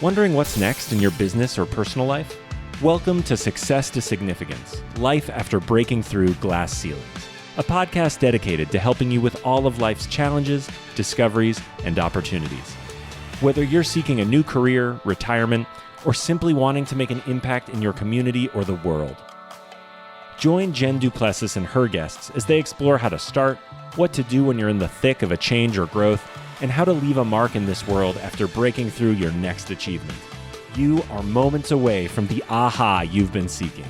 Wondering what's next in your business or personal life? Welcome to Success to Significance, Life After Breaking Through Glass Ceilings, a podcast dedicated to helping you with all of life's challenges, discoveries, and opportunities. Whether you're seeking a new career, retirement, or simply wanting to make an impact in your community or the world. Join Jen Du Plessis and her guests as they explore how to start, what to do when you're in the thick of a change or growth, and how to leave a mark in this world after breaking through your next achievement. You are moments away from the aha you've been seeking.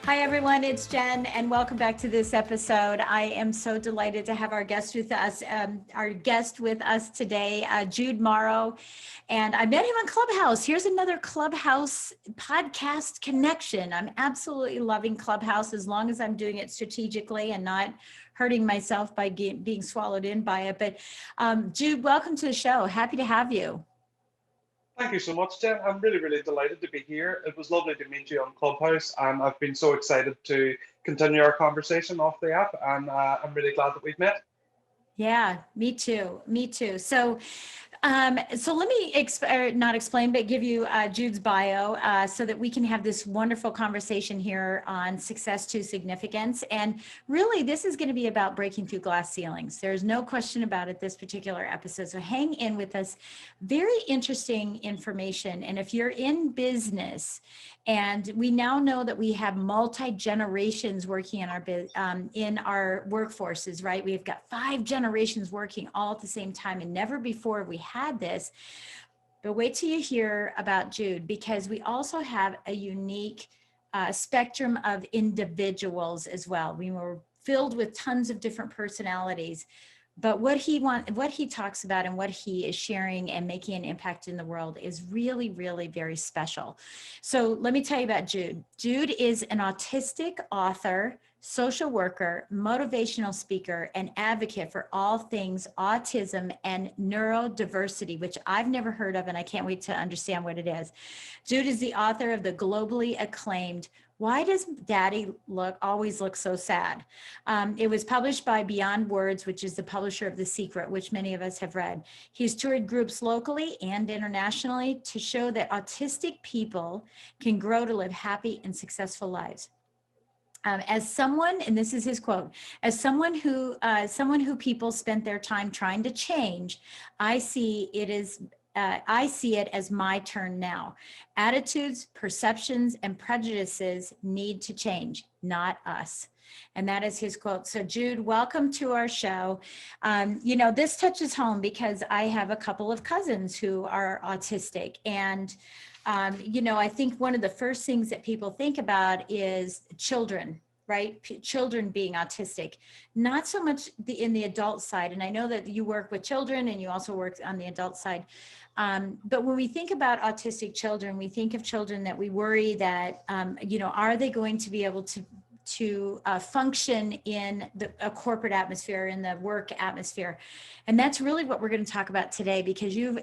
Hi, everyone. It's Jen, and welcome back to this episode. I am so delighted to have our guest with us. Today, Jude Morrow, and I met him on Clubhouse. Here's another Clubhouse podcast connection. I'm absolutely loving Clubhouse as long as I'm doing it strategically and not hurting myself by being swallowed in by it. But Jude, welcome to the show. Happy to have you. Thank you so much, Jen. I'm really delighted to be here. It was lovely to meet you on Clubhouse, and I've been so excited to continue our conversation off the app, and I'm really glad that we've met. Yeah, me too. So let me give you Jude's bio so that we can have this wonderful conversation here on Success to Significance. And really, this is going to be about breaking through glass ceilings. There's no question about it this particular episode. So hang in with us. Very interesting information. And if you're in business, and we now know that we have multi-generations working in our workforces, right? We've got 5 generations working all at the same time, and never before we had this. But wait till you hear about Jude, because we also have a unique spectrum of individuals as well. We were filled with tons of different personalities. But what he talks about and what he is sharing and making an impact in the world is really, really very special. So let me tell you about Jude. Jude is an autistic author, social worker, motivational speaker, and advocate for all things autism and neurodiversity, which I've never heard of, and I can't wait to understand what it is. Jude is the author of the globally acclaimed "Why Does Daddy Always Look So Sad?" It was published by Beyond Words, which is the publisher of The Secret, which many of us have read. He's toured groups locally and internationally to show that autistic people can grow to live happy and successful lives. As someone, and this is his quote, as someone who people spent their time trying to change, I see it as my turn now. Attitudes, perceptions, and prejudices need to change, not us. And that is his quote. So Jude, welcome to our show. This touches home because I have a couple of cousins who are autistic. And, I think one of the first things that people think about is children, right? Children being autistic, not so much in the adult side. And I know that you work with children and you also work on the adult side. But when we think about autistic children, we think of children that we worry that, are they going to be able to function in a corporate atmosphere, in the work atmosphere? And that's really what we're going to talk about today, because you've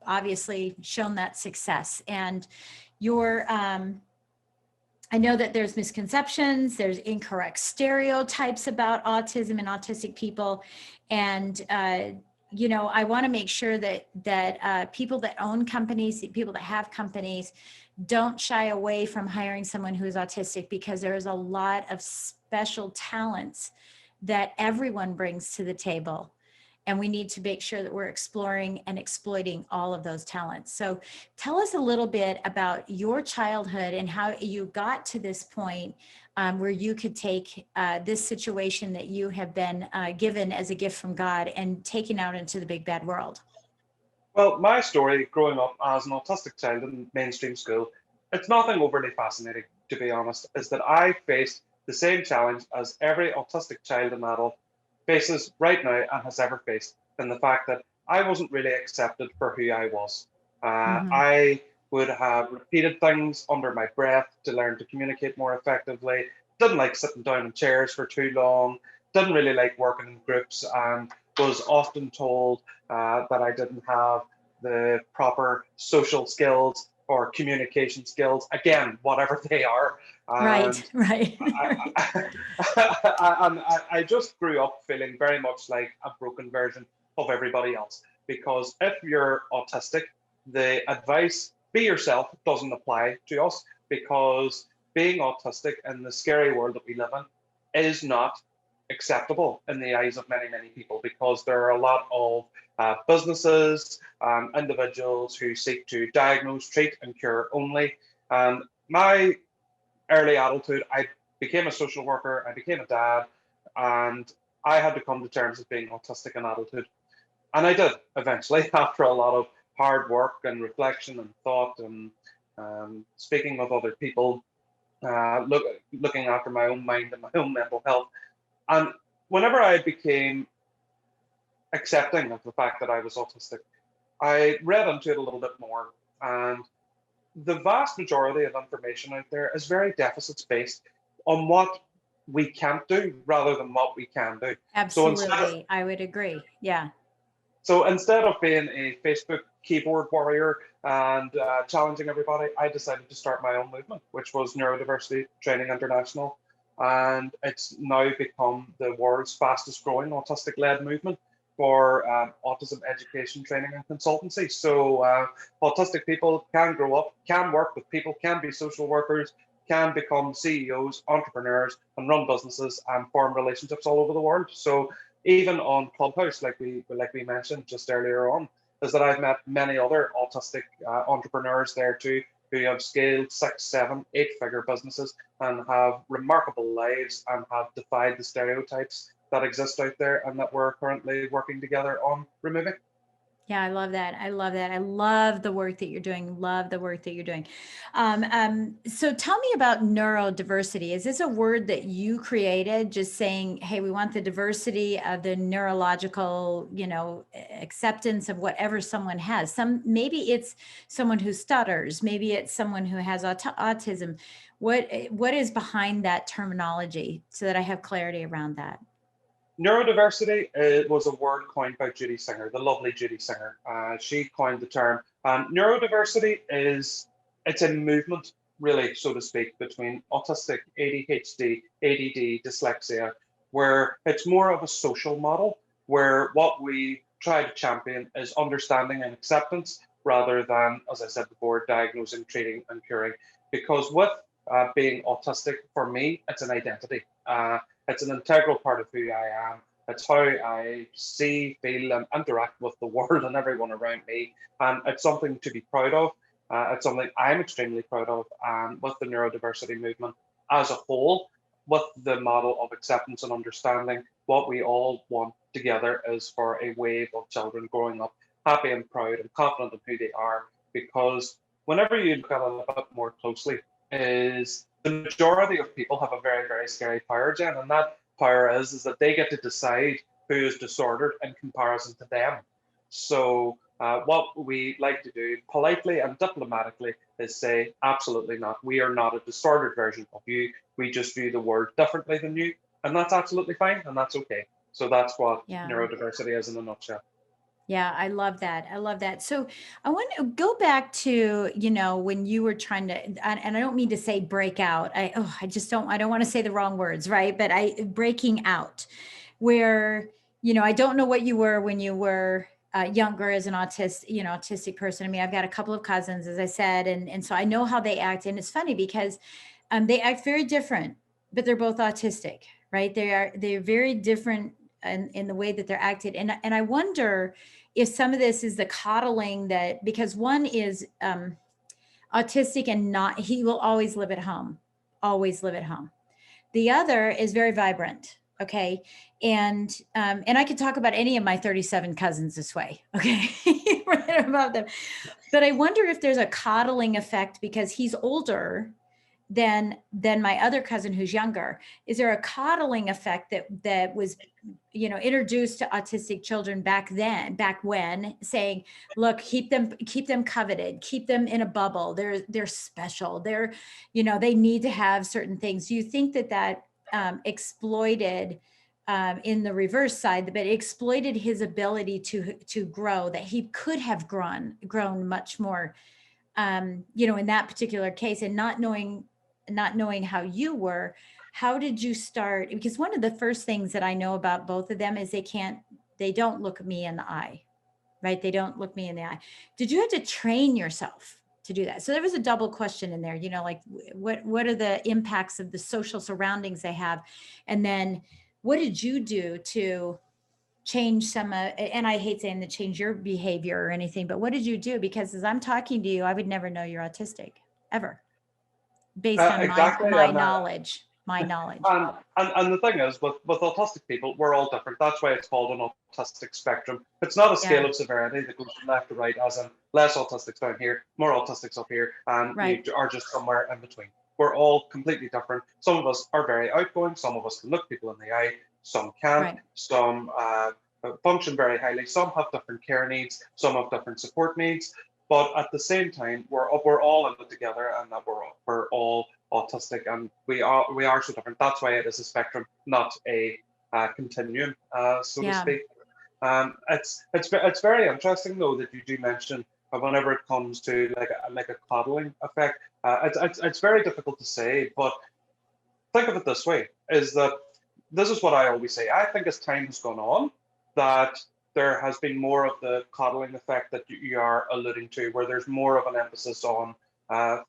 obviously shown that success. And I know that there's misconceptions, there's incorrect stereotypes about autism and autistic people. And, I want to make sure that people that own companies, people that have companies, don't shy away from hiring someone who's autistic, because there is a lot of special talents that everyone brings to the table. And we need to make sure that we're exploring and exploiting all of those talents. So tell us a little bit about your childhood and how you got to this point where you could take this situation that you have been given as a gift from God and taken out into the big bad world. Well, my story growing up as an autistic child in mainstream school, it's nothing overly fascinating, to be honest, is that I faced the same challenge as every autistic child and adult faces right now and has ever faced, in the fact that I wasn't really accepted for who I was. I would have repeated things under my breath to learn to communicate more effectively, didn't like sitting down in chairs for too long, didn't really like working in groups, and was often told that I didn't have the proper social skills or communication skills, again, whatever they are. Right. I just grew up feeling very much like a broken version of everybody else. because if you're autistic, the advice, be yourself, doesn't apply to us, because being autistic in the scary world that we live in is not acceptable in the eyes of many, many people, because there are a lot of businesses, individuals who seek to diagnose, treat, and cure only. And my early adulthood, I became a social worker, I became a dad, and I had to come to terms with being autistic in adulthood. And I did eventually, after a lot of hard work and reflection and thought and speaking with other people, looking after my own mind and my own mental health. And whenever I became accepting of the fact that I was autistic, I read into it a little bit more. And the vast majority of information out there is very deficits based on what we can't do rather than what we can do. Absolutely. I would agree. Yeah. So instead of being a Facebook keyboard warrior and challenging everybody, I decided to start my own movement, which was Neurodiversity Training International. And it's now become the world's fastest growing autistic led movement for autism education, training, and consultancy. So autistic people can grow up, can work with people, can be social workers, can become CEOs, entrepreneurs, and run businesses and form relationships all over the world. So even on Clubhouse, like we mentioned just earlier on, is that I've met many other autistic entrepreneurs there too, who have scaled 6, 7, 8-figure businesses and have remarkable lives and have defied the stereotypes that exist out there and that we're currently working together on removing. Yeah, I love that. I love that. I love the work that you're doing. Love the work that you're doing. So tell me about neurodiversity. Is this a word that you created, just saying, hey, we want the diversity of the neurological, acceptance of whatever someone has. Maybe it's someone who stutters. Maybe it's someone who has autism. What is behind that terminology, so that I have clarity around that? Neurodiversity was a word coined by Judy Singer, the lovely Judy Singer. She coined the term. Neurodiversity it's a movement, really, so to speak, between autistic, ADHD, ADD, dyslexia, where it's more of a social model, where what we try to champion is understanding and acceptance rather than, as I said before, diagnosing, treating, and curing. Because with being autistic, for me, it's an identity. It's an integral part of who I am. It's how I see, feel, and interact with the world and everyone around me. And it's something to be proud of. It's something I'm extremely proud of. And with the neurodiversity movement as a whole, with the model of acceptance and understanding, what we all want together is for a wave of children growing up happy and proud and confident in who they are. Because whenever you look at it a bit more closely, is the majority of people have a very, very scary power, Jen, and that power is that they get to decide who is disordered in comparison to them. So what we like to do politely and diplomatically is say, absolutely not. We are not a disordered version of you. We just view the world differently than you, and that's absolutely fine, and that's okay. So that's what neurodiversity is in a nutshell. Yeah, I love that. I love that. So I want to go back to, when you were trying to, and I don't mean to say break out. I don't want to say the wrong words, right? But breaking out, where, I don't know what you were when you were younger as an autistic person. I mean, I've got a couple of cousins, as I said, and so I know how they act. And it's funny because they act very different, but they're both autistic, right? They're very different in the way that they're acted. And I wonder if some of this is the coddling that, because one is autistic and he will always live at home. The other is very vibrant. Okay. And I could talk about any of my 37 cousins this way. Okay. Right about them. But I wonder if there's a coddling effect because he's older than my other cousin who's younger. Is there a coddling effect that was, introduced to autistic children back when, saying, look, keep them coveted, keep them in a bubble. They're special. They need to have certain things. Do you think that exploited in the reverse side, but it exploited his ability to grow, that he could have grown much more, in that particular case, and not knowing how you were? How did you start? Because one of the first things that I know about both of them is they don't look me in the eye. right? They don't look me in the eye. Did you have to train yourself to do that? So there was a double question in there, like what are the impacts of the social surroundings they have? And then what did you do to change some, and I hate saying to change your behavior or anything, but what did you do? Because as I'm talking to you, I would never know you're autistic ever, based on Exactly. my knowledge, my knowledge. And the thing is, with autistic people, we're all different. That's why it's called an autistic spectrum. It's not a scale Yeah. of severity that goes from left to right, as in less autistics down here, more autistics up here, and Right. you are just somewhere in between. We're all completely different. Some of us are very outgoing. Some of us can look people in the eye. Some can't. Right. Some function very highly. Some have different care needs. Some have different support needs. But at the same time, we're all in it together, and that we're all autistic, and we are so different. That's why it is a spectrum, not a continuum, so to Yeah. speak. It's very interesting though that you do mention whenever it comes to like a coddling effect. It's very difficult to say, but think of it this way: is that this is what I always say. I think as time has gone on, that there has been more of the coddling effect that you are alluding to, where there's more of an emphasis on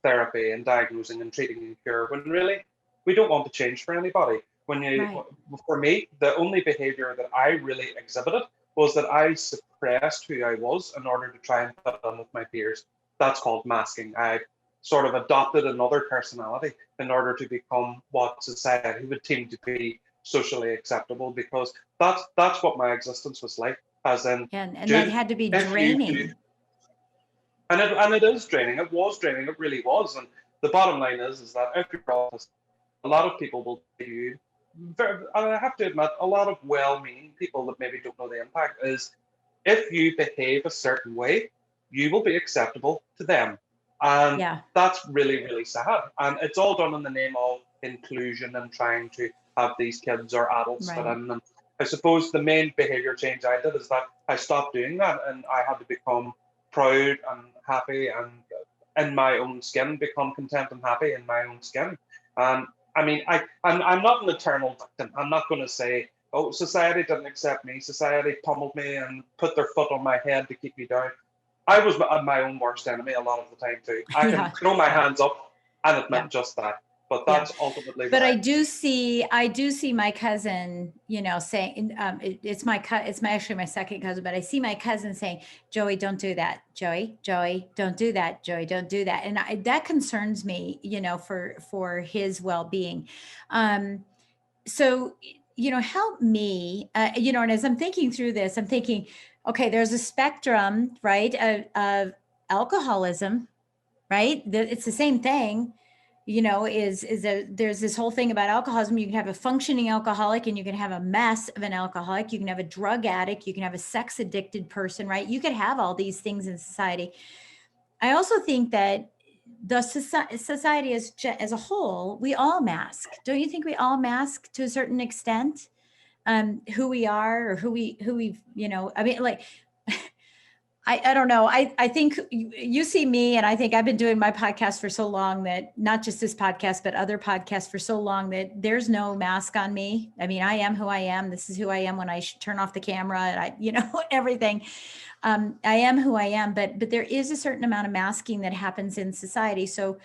therapy and diagnosing and treating and cure, when really we don't want to change for anybody. Right. For me, the only behavior that I really exhibited was that I suppressed who I was in order to try and fit in with my peers. That's called masking. I sort of adopted another personality in order to become what society would deem to be socially acceptable, because that's what my existence was like. As in, And that had to be draining. And it is draining. It was draining. It really was. And the bottom line is that if you're autistic, a lot of people will tell you, and I have to admit, a lot of well-meaning people that maybe don't know the impact is, if you behave a certain way, you will be acceptable to them. And Yeah. that's really, really sad. And it's all done in the name of inclusion and trying to have these kids or adults fit Right. in. And I suppose the main behavior change I did is that I stopped doing that, and I had to become proud and happy and in my own skin, become content and happy in my own skin. And I mean, I'm not an eternal victim. I'm not going to say, oh, society didn't accept me, society pummeled me and put their foot on my head to keep me down. I was my own worst enemy a lot of the time too. I can throw my hands up and admit just that. But that's ultimately. But I do see my cousin, saying, it's actually my second cousin, but I see my cousin saying, Joey, don't do that. Joey, don't do that. Joey, don't do that. And that concerns me, for his well-being. So, help me, and as I'm thinking through this, I'm thinking, okay, there's a spectrum, right, of alcoholism, right? It's the same thing, there's this whole thing about alcoholism. You can have a functioning alcoholic, and you can have a mess of an alcoholic. You can have a drug addict. You can have a sex addicted person, right? You could have all these things in society. I also think that the society as a whole, we all mask. Don't you think we all mask to a certain extent, who we are, or who we, I mean, like, I don't know. I think you see me, and I think I've been doing my podcast for so long, that not just this podcast, but other podcasts for so long, that there's no mask on me. I mean, I am who I am. This is who I am when I turn off the camera, and everything. I am who I am, but there is a certain amount of masking that happens in society. So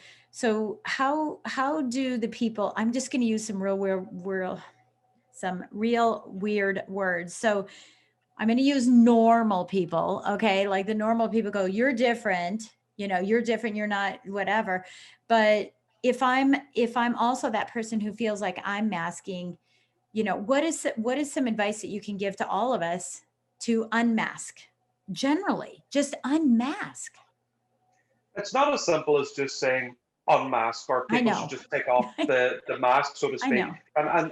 how do the people, I'm just going to use some real weird words. So I'm going to use normal people. Okay. Like the normal people go, you're different, you're different. You're not whatever. But if I'm also that person who feels like I'm masking, what is some advice that you can give to all of us to unmask? Generally, just unmask. It's not as simple as just saying unmask, or people should just take off the mask, so to I speak. know.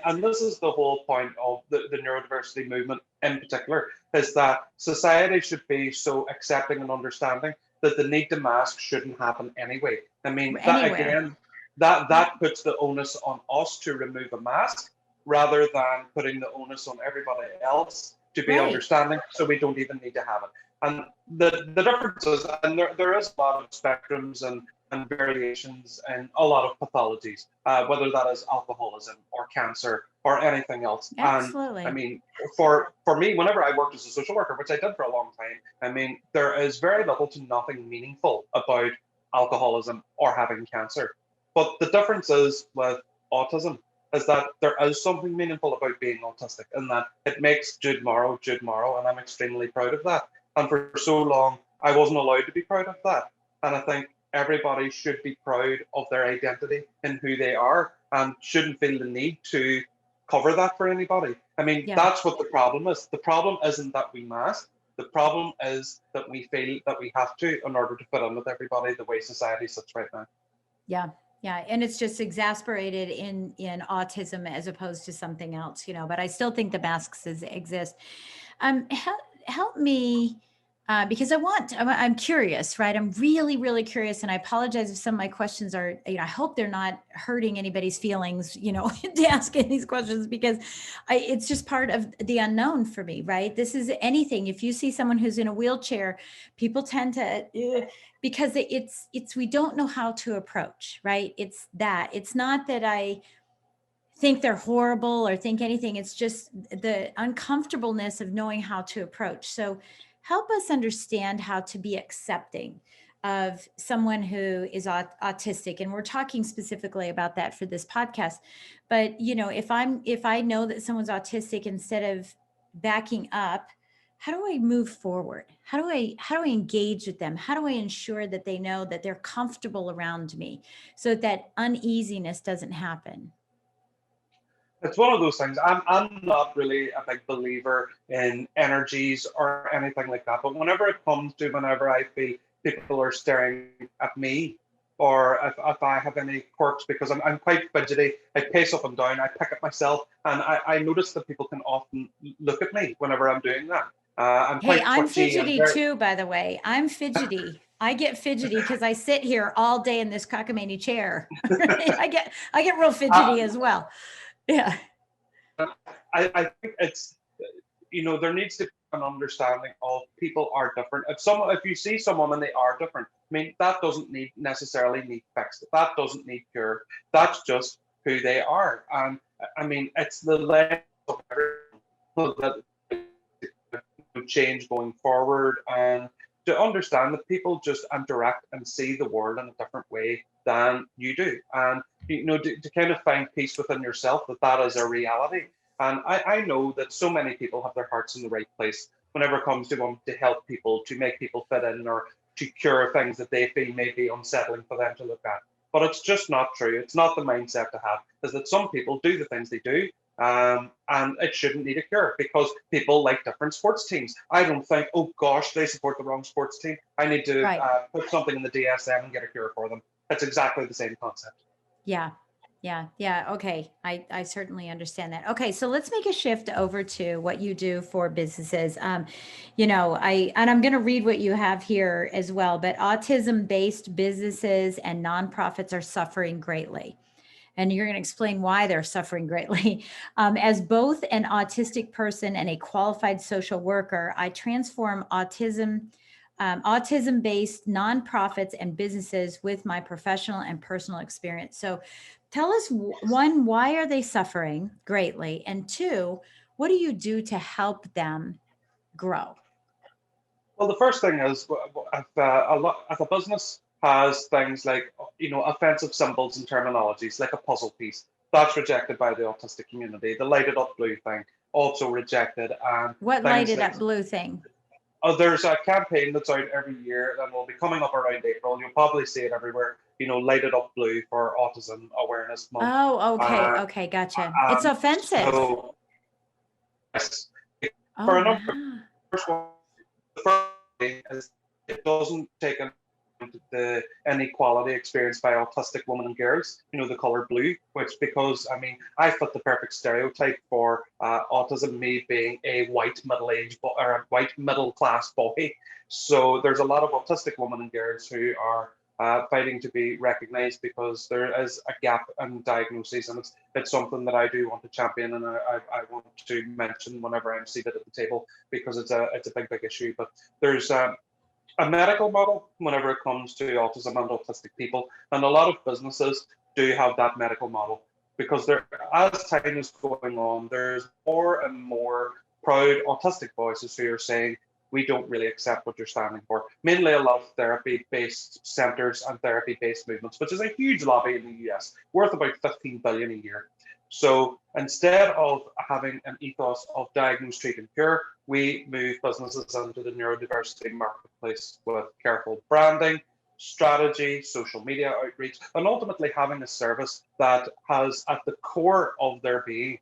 And this is the whole point of the neurodiversity movement in particular, is that society should be so accepting and understanding that the need to mask shouldn't happen anyway. I mean, that again, that puts the onus on us to remove a mask, rather than putting the onus on everybody else to be understanding, so we don't even need to have it. And the difference is, and there is a lot of spectrums and and variations in a lot of pathologies, whether that is alcoholism or cancer or anything else. And Absolutely. I mean, for me, whenever I worked as a social worker, which I did for a long time, I mean, there is very little to nothing meaningful about alcoholism or having cancer. But the difference is with autism is that there is something meaningful about being autistic, and that it makes Jude Morrow Jude Morrow, and I'm extremely proud of that. And for so long, I wasn't allowed to be proud of that. And I think everybody should be proud of their identity and who they are, and shouldn't feel the need to cover that for anybody. I mean, Yeah. that's what the problem is. The problem isn't that we mask. The problem is that we feel that we have to in order to fit in with everybody the way society sits right now. Yeah. Yeah. And it's just exasperated in autism as opposed to something else, but I still think the masks exist. Help me, because I'm curious, right? I'm really, really curious. And I apologize if some of my questions are, I hope they're not hurting anybody's feelings, to asking these questions, because it's just part of the unknown for me, right? This is anything. If you see someone who's in a wheelchair, people tend to, because it's, we don't know how to approach, right? It's not that I think they're horrible or think anything. It's just the uncomfortableness of knowing how to approach. So help us understand how to be accepting of someone who is autistic. And we're talking specifically about that for this podcast. But, if I know that someone's autistic, instead of backing up, how do I move forward? How do I engage with them? How do I ensure that they know that they're comfortable around me so that uneasiness doesn't happen? It's one of those things. I'm not really a big believer in energies or anything like that. But whenever I feel people are staring at me, or if I have any quirks, because I'm quite fidgety, I pace up and down, I pick at myself, and I notice that people can often look at me whenever I'm doing that. I'm Hey, quite I'm twitchy and fidgety very, too, by the way. I'm fidgety. I get fidgety because I sit here all day in this cockamamie chair. I get real fidgety as well. Yeah. I think it's, there needs to be an understanding of people are different. If you see someone and they are different, I mean, that doesn't necessarily need fixed. That doesn't need cure. That's just who they are. And I mean, it's the lens of everyone that change going forward, and to understand that people just interact and see the world in a different way than you do, and to kind of find peace within yourself that is a reality. And I know that so many people have their hearts in the right place whenever it comes to wanting to help people, to make people fit in, or to cure things that they feel may be unsettling for them to look at. But it's just not true. It's not the mindset to have, is that some people do the things they do, and it shouldn't need a cure, because people like different sports teams. I don't think, oh gosh, they support the wrong sports team, I need to Right. put something in the DSM and get a cure for them. It's exactly the same concept. Yeah. Yeah. Yeah. Okay. I certainly understand that. Okay. So let's make a shift over to what you do for businesses. And I'm going to read what you have here as well, but autism-based businesses and nonprofits are suffering greatly. And you're going to explain why they're suffering greatly. As both an autistic person and a qualified social worker, I transform autism-based nonprofits and businesses with my professional and personal experience. So tell us, one, why are they suffering greatly? And two, what do you do to help them grow? Well, the first thing is, if a business has things like, offensive symbols and terminologies, like a puzzle piece, that's rejected by the autistic community. The lighted up blue thing, also rejected. And What things lighted like, up blue thing? there's a campaign that's out every year that will be coming up around April. You'll probably see it everywhere. Lighted up blue for Autism Awareness Month. Oh, okay. Uh, Okay. Gotcha. It's offensive. so, yes, Oh, for a number. wow. First one, the first thing is it doesn't take into the inequality experienced by autistic women and girls, the color blue, which, because I mean, I fit the perfect stereotype for autism, me being a white middle-aged or a white middle-class boy. So there's a lot of autistic women and girls who are fighting to be recognized, because there is a gap in diagnoses, and it's something that I do want to champion, and I want to mention whenever I'm seated at the table, because it's a big issue. But there's a medical model whenever it comes to autism and autistic people. And a lot of businesses do have that medical model because there, as time is going on, there's more and more proud autistic voices who are saying, we don't really accept what you're standing for. Mainly a lot of therapy-based centers and therapy-based movements, which is a huge lobby in the US, worth about 15 billion a year. So instead of having an ethos of diagnose, treat, and cure, we move businesses into the neurodiversity marketplace with careful branding, strategy, social media outreach, and ultimately having a service that has at the core of their being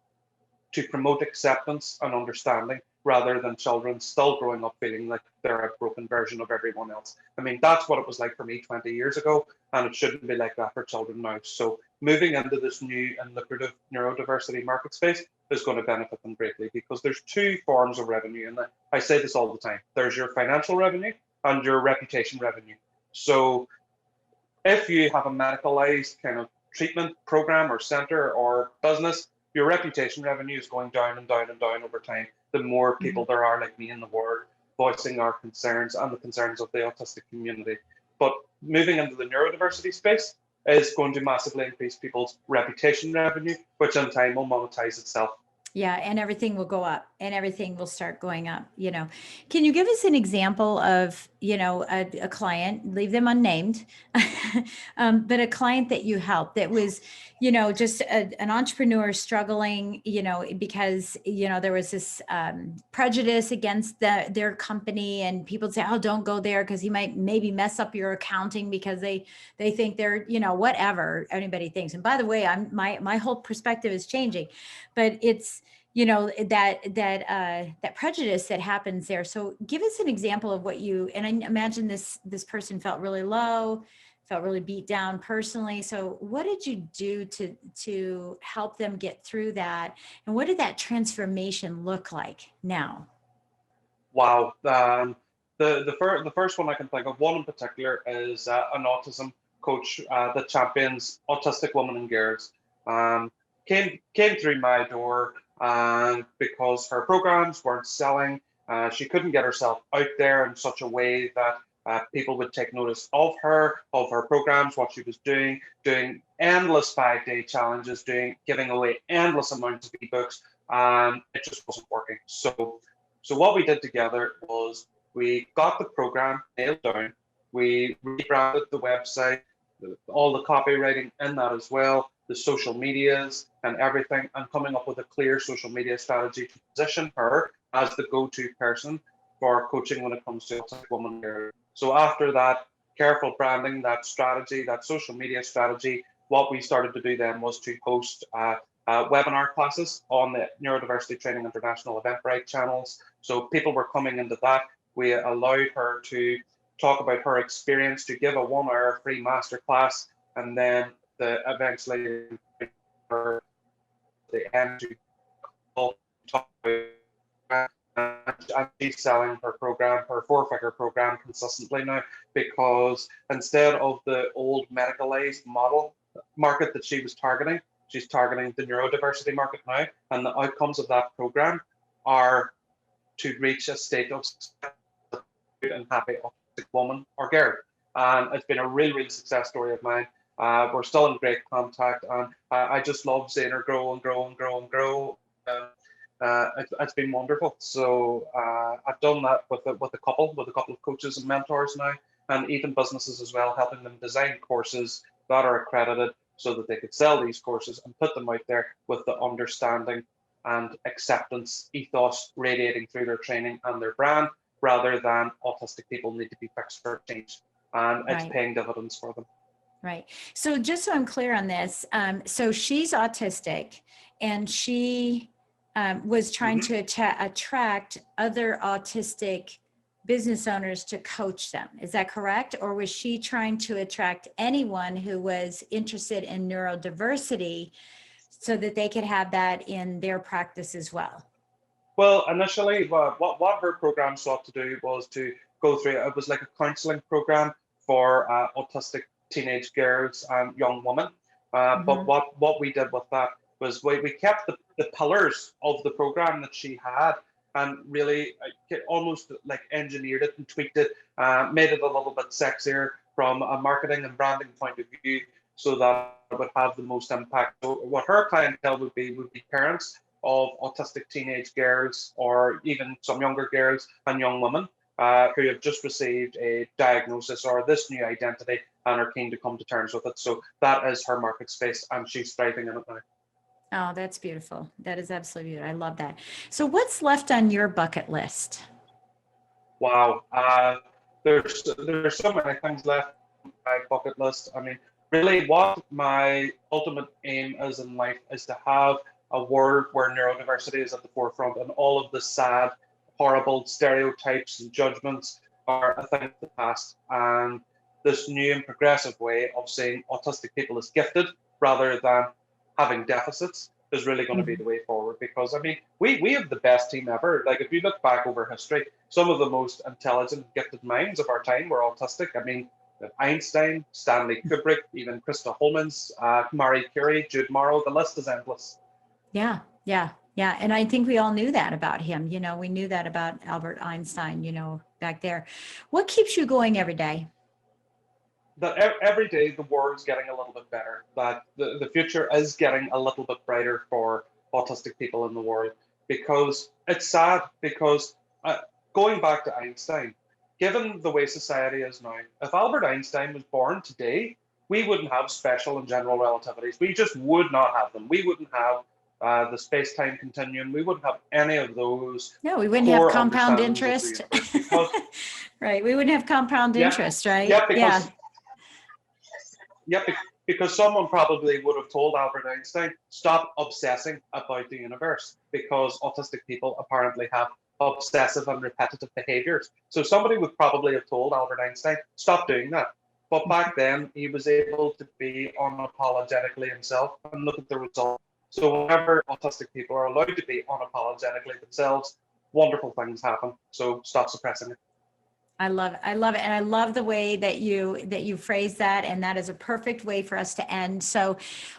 to promote acceptance and understanding rather than children still growing up feeling like they're a broken version of everyone else. I mean, that's what it was like for me 20 years ago, and it shouldn't be like that for children now. So moving into this new and lucrative neurodiversity market space is going to benefit them greatly because there's two forms of revenue. And I say this all the time. There's your financial revenue and your reputation revenue. So if you have a medicalized kind of treatment program or center or business, your reputation revenue is going down and down and down over time. The more people there are like me in the world voicing our concerns and the concerns of the autistic community. But moving into the neurodiversity space is going to massively increase people's reputation revenue, which in time will monetize itself. Yeah, and everything will go up and everything will start going up, you know. Can you give us an example of, you know, a client, leave them unnamed, but a client that you helped that was, you know, just an entrepreneur struggling, you know, because, you know, there was this prejudice against their company and people say, oh, don't go there because he might maybe mess up your accounting because they think they're, you know, whatever anybody thinks. And by the way, my whole perspective is changing, but it's, you know, that prejudice that happens there. So give us an example of what you, and I imagine this person felt really low, felt really beat down personally. So what did you do to help them get through that? And what did that transformation look like now? Wow. The first one I can think of, one in particular, is an autism coach that champions autistic women and girls. Came through my door, and because her programs weren't selling, she couldn't get herself out there in such a way that people would take notice of her programs, what she was doing endless 5-day challenges, giving away endless amounts of ebooks, and it just wasn't working. So what we did together was we got the program nailed down. We rebranded the website, all the copywriting in that as well, the social medias and everything, and coming up with a clear social media strategy to position her as the go-to person for coaching when it comes to autistic women. So after that careful branding, that strategy, that social media strategy, what we started to do then was to host webinar classes on the Neurodiversity Training International Eventbrite channels. So people were coming into that. We allowed her to talk about her experience, to give a 1-hour free masterclass, and then eventually her the end to talk about, and she's selling her program, her 4-figure program, consistently now, because instead of the old medicalized model market that she was targeting, she's targeting the neurodiversity market now, and the outcomes of that program are to reach a state of and happy autistic woman or girl. And it's been a real success story of mine. We're still in great contact, and I just love seeing her grow and grow and grow and grow. It's been wonderful. So I've done that with a couple of coaches and mentors now, and even businesses as well, helping them design courses that are accredited so that they could sell these courses and put them out there with the understanding and acceptance ethos radiating through their training and their brand, rather than autistic people need to be fixed or changed. And it's paying dividends for them. Right. So just so I'm clear on this, so she's autistic and she was trying to attract other autistic business owners to coach them. Is that correct? Or was she trying to attract anyone who was interested in neurodiversity so that they could have that in their practice as well? Well, initially, what her program sought to do was to go through, it was like a counseling program for autistic teenage girls and young women. But what we did with that was we kept the pillars of the program that she had, and really almost like engineered it and tweaked it, made it a little bit sexier from a marketing and branding point of view, so that it would have the most impact. So what her clientele would be parents of autistic teenage girls, or even some younger girls and young women who have just received a diagnosis or this new identity and are keen to come to terms with it. So that is her market space, and she's thriving in it now. Oh, that's beautiful. That is absolutely beautiful. I love that. So what's left on your bucket list? Wow. There's so many things left on my bucket list. I mean, really, what my ultimate aim is in life is to have a world where neurodiversity is at the forefront, and all of the sad, horrible stereotypes and judgments are a thing of the past. And this new and progressive way of seeing autistic people as gifted rather than having deficits is really going to be the way forward. Because I mean, we have the best team ever. Like, if you look back over history, some of the most intelligent, gifted minds of our time were autistic. I mean, Einstein, Stanley Kubrick, even Krista Holmans, Marie Curie, Jude Morrow, the list is endless. Yeah, yeah, yeah. And I think we all knew that about him. You know, we knew that about Albert Einstein, you know, back there. What keeps you going every day? That every day the world's getting a little bit better, that the future is getting a little bit brighter for autistic people in the world. Because it's sad, because going back to Einstein, given the way society is now, if Albert Einstein was born today, we wouldn't have special and general relativities. We just would not have them. We wouldn't have the space-time continuum. We wouldn't have any of those. No, we wouldn't have core compound understandings of interest. the universe. Because, Right. We wouldn't have compound yeah, interest, right? yeah, Yeah. because because someone probably would have told Albert Einstein, stop obsessing about the universe, because autistic people apparently have obsessive and repetitive behaviors. So somebody would probably have told Albert Einstein, stop doing that. But back then, he was able to be unapologetically himself, and look at the result. So whenever autistic people are allowed to be unapologetically themselves, wonderful things happen. So stop suppressing it. I love it. I love it. And I love the way that you phrase that. And that is a perfect way for us to end. So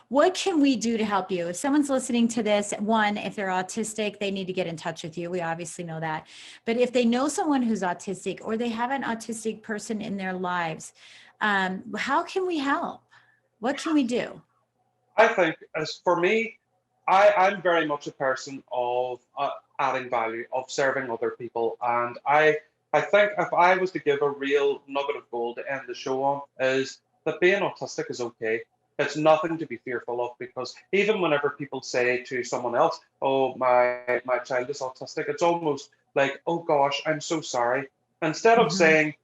what can we do to help you? If someone's listening to this, one, if they're autistic, they need to get in touch with you. We obviously know that. But if they know someone who's autistic, or they have an autistic person in their lives, how can we help? What can we do? I think, as for me, I'm very much a person of adding value, of serving other people. And I think if I was to give a real nugget of gold to end the show on, is that being autistic is okay. It's nothing to be fearful of, because even whenever people say to someone else, oh, my child is autistic, it's almost like, oh gosh, I'm so sorry. Instead of saying,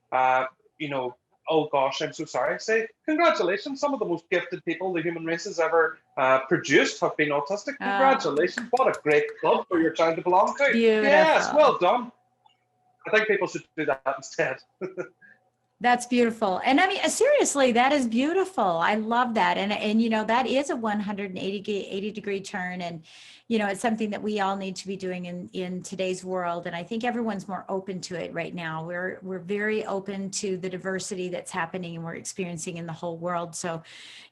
you know, oh gosh, I'm so sorry, say, congratulations, some of the most gifted people the human race has ever produced have been autistic. Congratulations, what a great club for your child to belong to. Beautiful. Yes, well done. I think people should do that instead. That's beautiful. And I mean, seriously, that is beautiful. I love that. And you know, that is a 180 degree turn. And, you know, it's something that we all need to be doing in today's world. And I think everyone's more open to it right now. We're very open to the diversity that's happening and we're experiencing in the whole world. So,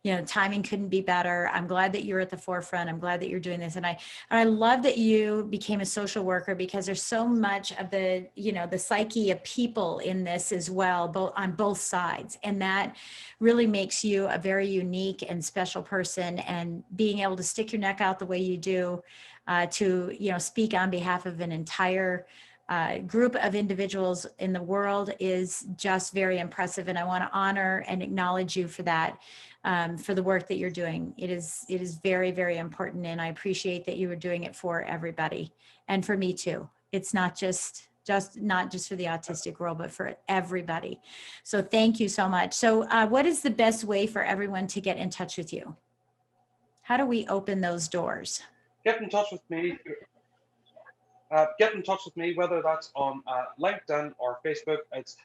you know, timing couldn't be better. I'm glad that you're at the forefront. I'm glad that you're doing this. And I love that you became a social worker, because there's so much of the, you know, the psyche of people in this as well, both on both sides. And that really makes you a very unique and special person. And being able to stick your neck out the way you do, to, you know, speak on behalf of an entire group of individuals in the world is just very impressive. And I want to honor and acknowledge you for that, for the work that you're doing. It is very, very important. And I appreciate that you were doing it for everybody, and for me too. It's not just not just for the autistic world, but for everybody. So thank you so much. So what is the best way for everyone to get in touch with you? How do we open those doors? Get in touch with me. Whether that's on LinkedIn or Facebook. It's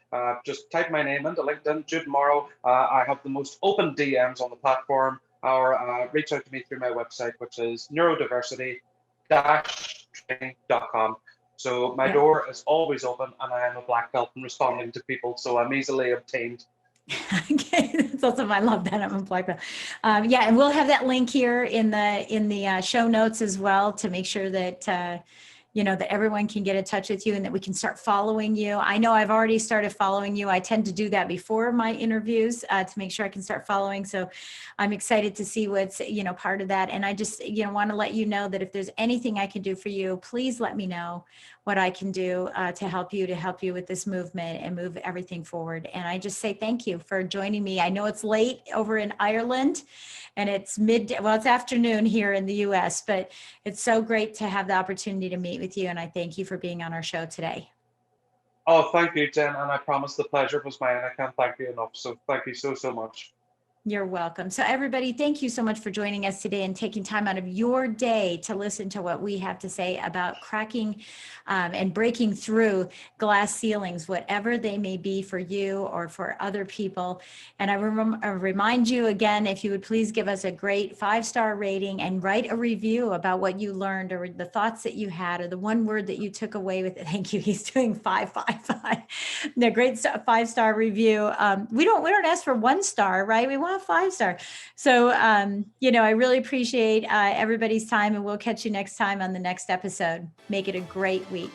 just type my name into LinkedIn, Jude Morrow. I have the most open DMs on the platform, or reach out to me through my website, which is neurodiversity-training.com. So my door is always open, and I am a black belt in responding to people, so I'm easily obtained. Okay, that's awesome. I love that. I'm a black belt. Yeah, and we'll have that link here in the show notes as well, to make sure that that everyone can get in touch with you and that we can start following you. I know I've already started following you. I tend to do that before my interviews to make sure I can start following. So I'm excited to see what's, part of that. And I just, want to let you know that if there's anything I can do for you, please let me know what I can do to help you with this movement and move everything forward. And I just say thank you for joining me. I know it's late over in Ireland and it's it's afternoon here in the US, but it's so great to have the opportunity to meet with you. And I thank you for being on our show today. Oh, thank you, Jen. And I promise the pleasure was mine. I can't thank you enough. So thank you so, so much. You're welcome. So everybody, thank you so much for joining us today and taking time out of your day to listen to what we have to say about cracking and breaking through glass ceilings, whatever they may be for you or for other people. And I remind you again, if you would please give us a great 5-star rating and write a review about what you learned or the thoughts that you had or the one word that you took away with it. Thank you. He's doing 555. The great 5-star review. We don't ask for 1 star, right? We want 5-star. So, I really appreciate everybody's time, and we'll catch you next time on the next episode. Make it a great week.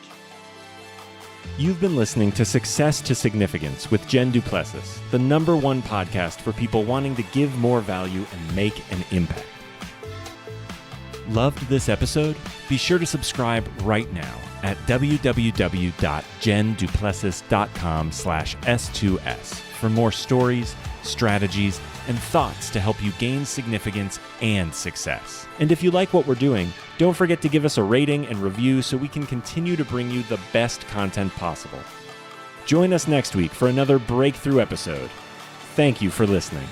You've been listening to Success to Significance with Jen Du Plessis, the #1 podcast for people wanting to give more value and make an impact. Loved this episode? Be sure to subscribe right now at www.jenduplessis.com/S2S for more stories, strategies, and thoughts to help you gain significance and success. And if you like what we're doing, don't forget to give us a rating and review so we can continue to bring you the best content possible. Join us next week for another breakthrough episode. Thank you for listening.